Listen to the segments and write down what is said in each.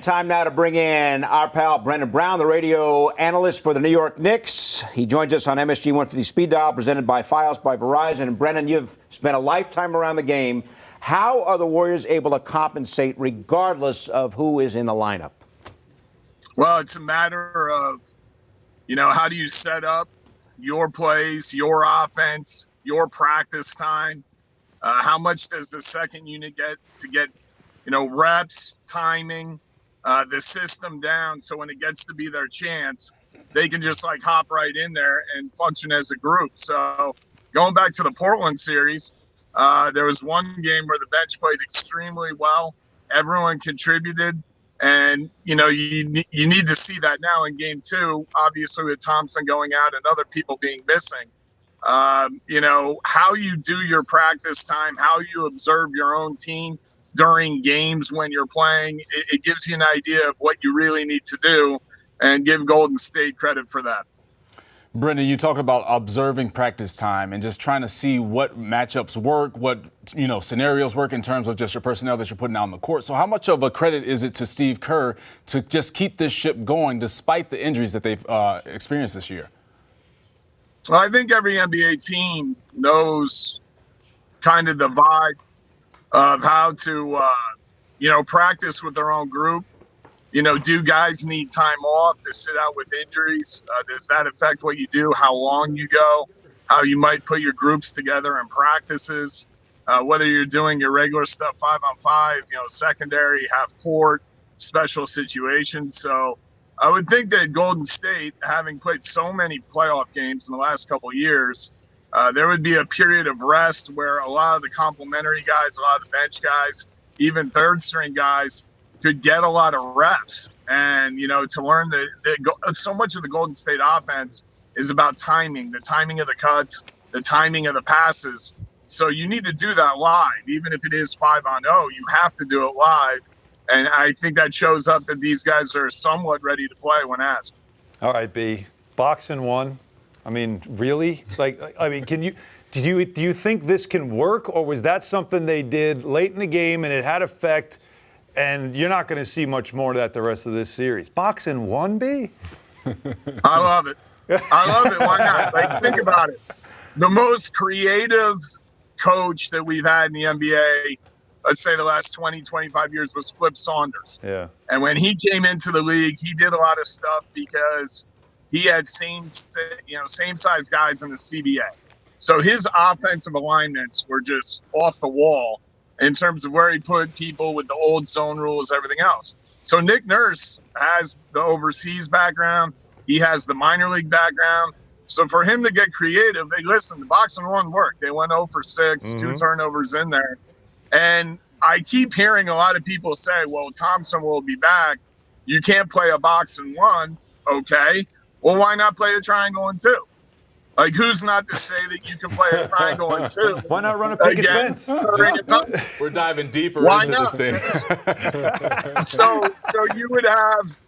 Time now to bring in our pal Brendan Brown, the radio analyst for the New York Knicks. He joins us on MSG 150 Speed Dial, presented by Fios by Verizon. And Brendan, you've spent a lifetime around the game. How are the Warriors able to compensate regardless of who is in the lineup? Well, it's a matter of, how do you set up your plays, your offense, your practice time? How much does the second unit get to get, reps, timing, the system down, so when it gets to be their chance, they can just hop right in there and function as a group. So going back to the Portland series, there was one game where the bench played extremely well. Everyone contributed. And, you need to see that now in game two, obviously with Thompson going out and other people being missing. How you do your practice time, how you observe your own team during games when you're playing, it gives you an idea of what you really need to do, and give Golden State credit for that. Brendan, you talk about observing practice time and just trying to see what matchups work, what scenarios work in terms of just your personnel that you're putting out on the court. So how much of a credit is it to Steve Kerr to just keep this ship going despite the injuries that they've experienced this year? Well, I think every NBA team knows kind of the vibe of how to, practice with their own group. Do guys need time off to sit out with injuries? Does that affect what you do, how long you go, how you might put your groups together in practices, whether you're doing your regular stuff 5-on-5, secondary, half court, special situations. So I would think that Golden State, having played so many playoff games in the last couple of years, there would be a period of rest where a lot of the complimentary guys, a lot of the bench guys, even third string guys could get a lot of reps. And, to learn that so much of the Golden State offense is about timing, the timing of the cuts, the timing of the passes. So you need to do that live, even if it is 5-on-0, you have to do it live. And I think that shows up that these guys are somewhat ready to play when asked. All right, B. Boxing one. I mean, really? Do you think this can work, or was that something they did late in the game and it had effect, and you're not going to see much more of that the rest of this series? Boxing one, B? I love it. Why not? Think about it. The most creative coach that we've had in the NBA, let's say the last 20, 25 years, was Flip Saunders. Yeah. And when he came into the league, he did a lot of stuff because he had same size guys in the CBA. So his offensive alignments were just off the wall in terms of where he put people with the old zone rules, everything else. So Nick Nurse has the overseas background. He has the minor league background. So for him to get creative, the boxing one worked. They went 0 for 6, 2 turnovers in there. And I keep hearing a lot of people say, well, Thompson will be back. You can't play a boxing one. Okay. Well, why not play a triangle in 2? Who's not to say that you can play a triangle in 2? Why not run a picket fence? We're diving deeper into this thing. So you would have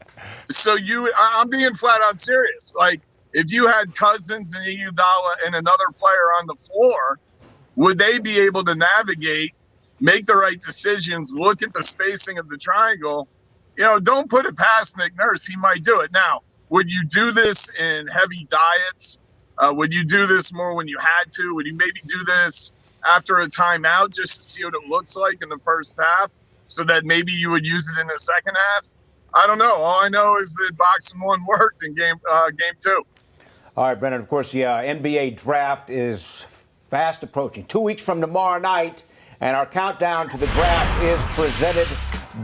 I'm being flat out serious. If you had Cousins and Iguodala and another player on the floor, would they be able to navigate, make the right decisions, look at the spacing of the triangle? Don't put it past Nick Nurse. He might do it. Now, would you do this in heavy diets? Would you do this more when you had to? Would you maybe do this after a timeout just to see what it looks like in the first half, so that maybe you would use it in the second half? I don't know. All I know is that boxing one worked in game 2. All right, Brendan, of course, the NBA draft is fast approaching. 2 weeks from tomorrow night, and our countdown to the draft is presented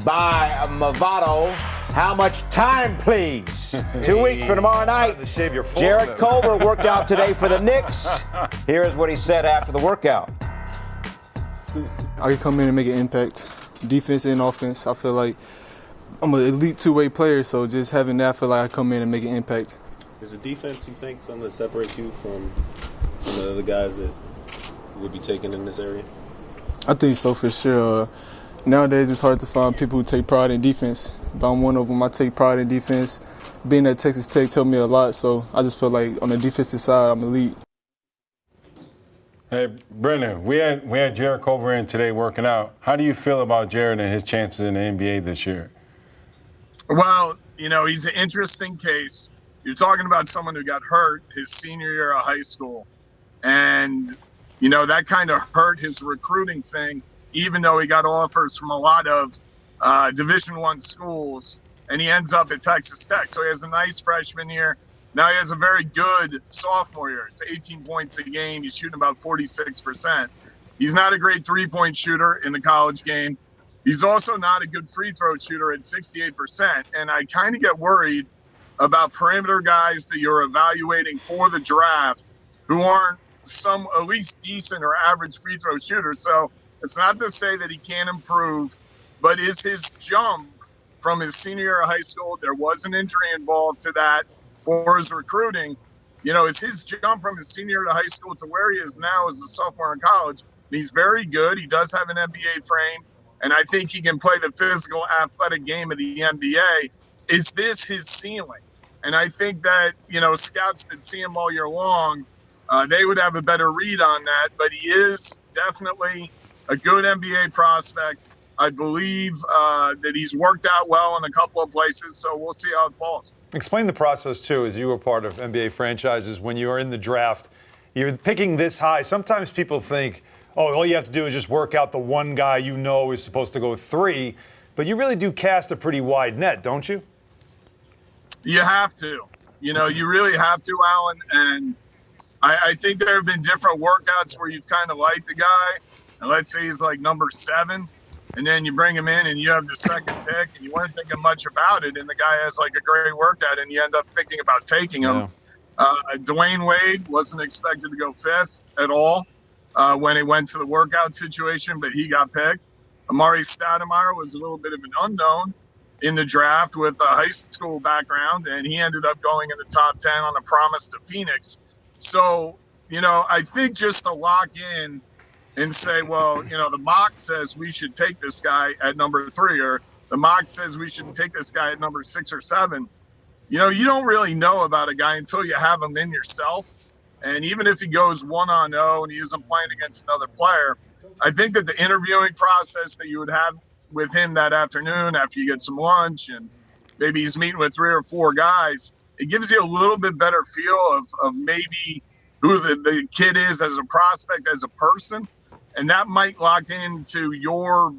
by Movado. How much time, please? 2 weeks from tomorrow night. Jarrett Culver worked out today for the Knicks. Here's what he said after the workout. I can come in and make an impact, defense and offense. I feel like I'm an elite two-way player, so just having that, I feel like I come in and make an impact. Is the defense, you think, something that separates you from some of the other guys that would be taken in this area? I think so, for sure. Nowadays, it's hard to find people who take pride in defense, but I'm one of them. I take pride in defense. Being at Texas Tech taught me a lot, so I just feel like on the defensive side, I'm elite. Hey, Brendan, we had Jarrett Culver in today working out. How do you feel about Jarrett and his chances in the NBA this year? Well, he's an interesting case. You're talking about someone who got hurt his senior year of high school. And, that kind of hurt his recruiting thing, even though he got offers from a lot of Division I schools, and he ends up at Texas Tech. So he has a nice freshman year. Now he has a very good sophomore year. It's 18 points a game. He's shooting about 46%. He's not a great three-point shooter in the college game. He's also not a good free throw shooter at 68%. And I kind of get worried about perimeter guys that you're evaluating for the draft who aren't some at least decent or average free throw shooters. So it's not to say that he can't improve, but is his jump from his senior year of high school, there was an injury involved to that for his recruiting. It's his jump from his senior year of high school to where he is now as a sophomore in college. He's very good. He does have an NBA frame, and I think he can play the physical, athletic game of the NBA. Is this his ceiling? And I think that, scouts that see him all year long, they would have a better read on that. But he is definitely a good NBA prospect. I believe that he's worked out well in a couple of places, so we'll see how it falls. Explain the process, too, as you were part of NBA franchises. When you are in the draft, you're picking this high. Sometimes people think, all you have to do is just work out the one guy is supposed to go 3. But you really do cast a pretty wide net, don't you? You have to. You really have to, Alan. And I think there have been different workouts where you've kind of liked the guy. And let's say he's like number 7. And then you bring him in and you have the second pick and you weren't thinking much about it. And the guy has like a great workout and you end up thinking about taking him. Yeah. Dwayne Wade wasn't expected to go 5th at all when he went to the workout situation, but he got picked. Amari Stoudemire was a little bit of an unknown in the draft with a high school background, and he ended up going in the top 10 on a promise to Phoenix. So, I think just to lock in and say, well, the mock says we should take this guy at number 3, or the mock says we should take this guy at number 6 or 7. You don't really know about a guy until you have him in yourself. And even if he goes 1-on-0 and he isn't playing against another player, I think that the interviewing process that you would have with him that afternoon after you get some lunch and maybe he's meeting with 3 or 4 guys, it gives you a little bit better feel of maybe who the kid is as a prospect, as a person. And that might lock into your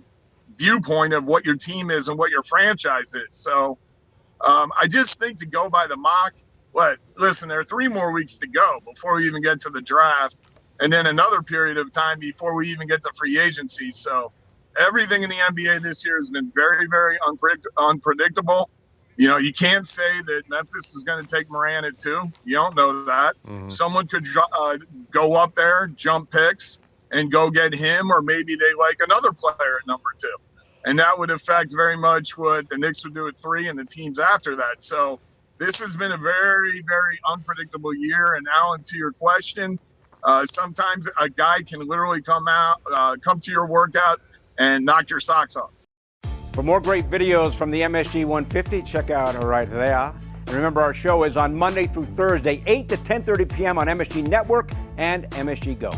viewpoint of what your team is and what your franchise is. So I just think to go by the mock, listen, there are 3 more weeks to go before we even get to the draft, and then another period of time before we even get to free agency. So everything in the NBA this year has been very, very unpredictable. You can't say that Memphis is going to take Moran at 2. You don't know that. Mm-hmm. Someone could go up there, jump picks, and go get him, or maybe they like another player at number 2. And that would affect very much what the Knicks would do at 3 and the teams after that. So this has been a very, very unpredictable year. And Alan, to your question, sometimes a guy can literally come to your workout and knock your socks off. For more great videos from the MSG 150, check out right there. And remember, our show is on Monday through Thursday, 8 to 10:30 p.m. on MSG Network and MSG Go.